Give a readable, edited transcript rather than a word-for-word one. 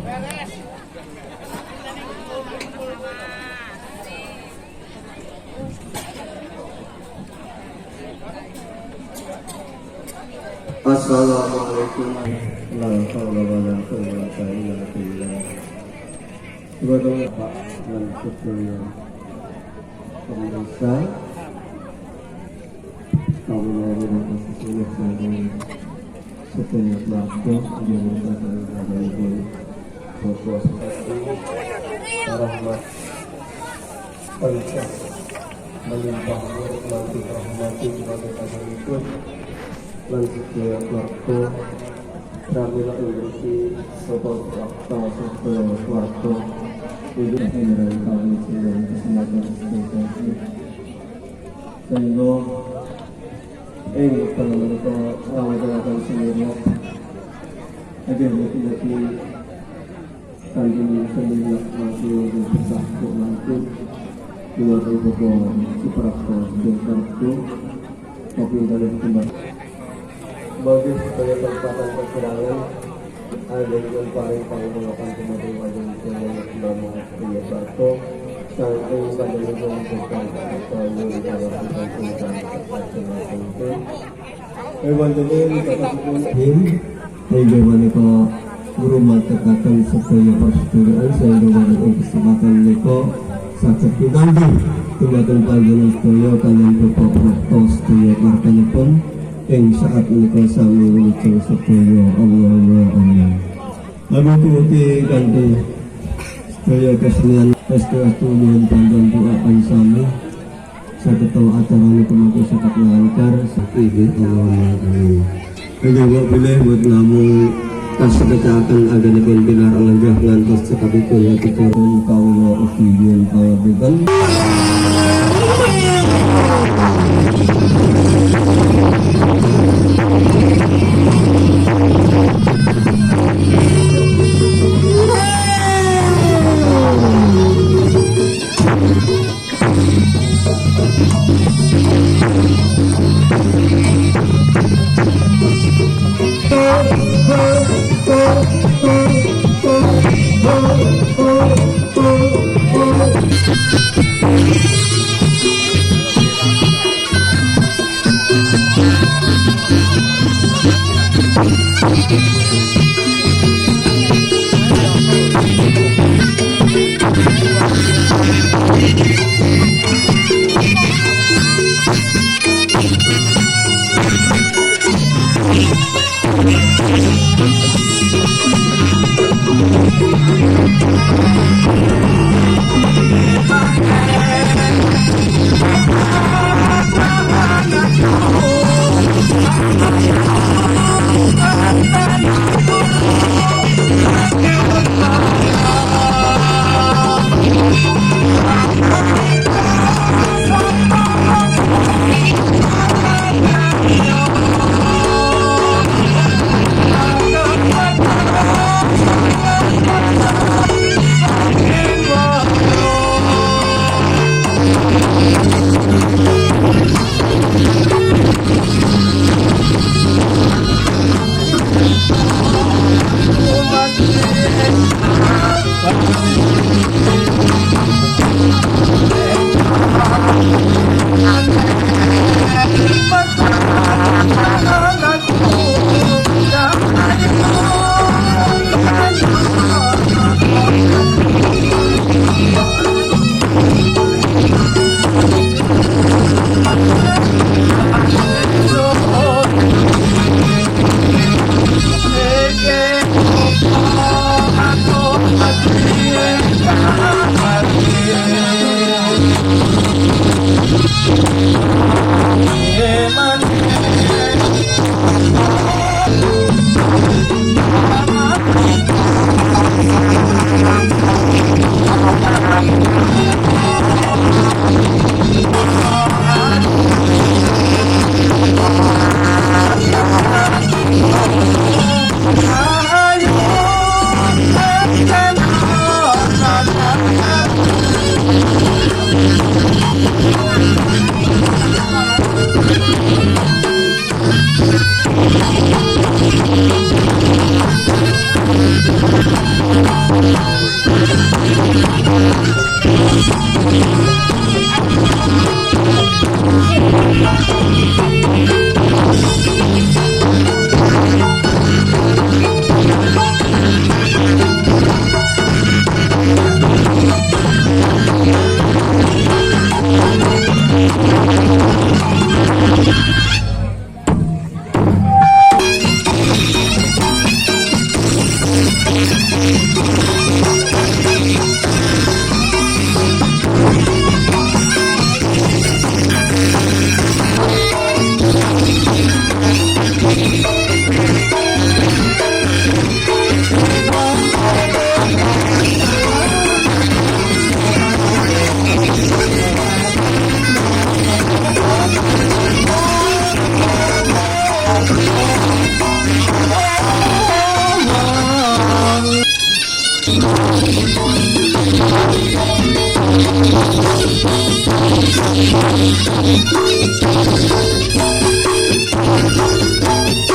Assalamualaikum warahmatullahi wabarakatuh. Kepada Bapak dan Ketua Pemirsa, kami mengucapkan sesungguhnya setiap waktu yang berada di bawah rahmat pencah melimpah rahmati rahmati kepada kami itu dan setiap waktu kami memiliki setiap waktu hidup yang kami sedang kesempatan seperti sehingga kalau mereka akan sendiri agar lebih kali sendiri masih bersatu nanti dua ribu superaktor dan kartu tapi dari kembali bagi supaya tempatan kekurangan ada yang paling melakukan kembali wajib yang nama Ria Barto sampai pada level bukan atau yang dilakukan tentang itu hewan ini kata pun bagaimana kau guru mata katakan supaya persetujuan sehingga pada kesempatan mereka sakit pinanggi tindakan panjenengan sedaya kalian berupa proktos sedaya markanya pun yang saat mereka sami menuju sedaya Allahumma amin. Lalu tuuti ganti sedaya kesenian restu dengan panjang doaan sami sakit tahu acara ini kemampu sakit lancar sakit Allahumma amin. Menjawab pilih buat namu kasih kecelakaan agak benar lenggah ngantos sekabikul ya kita kaulah ufiyin kawabikan Thank you.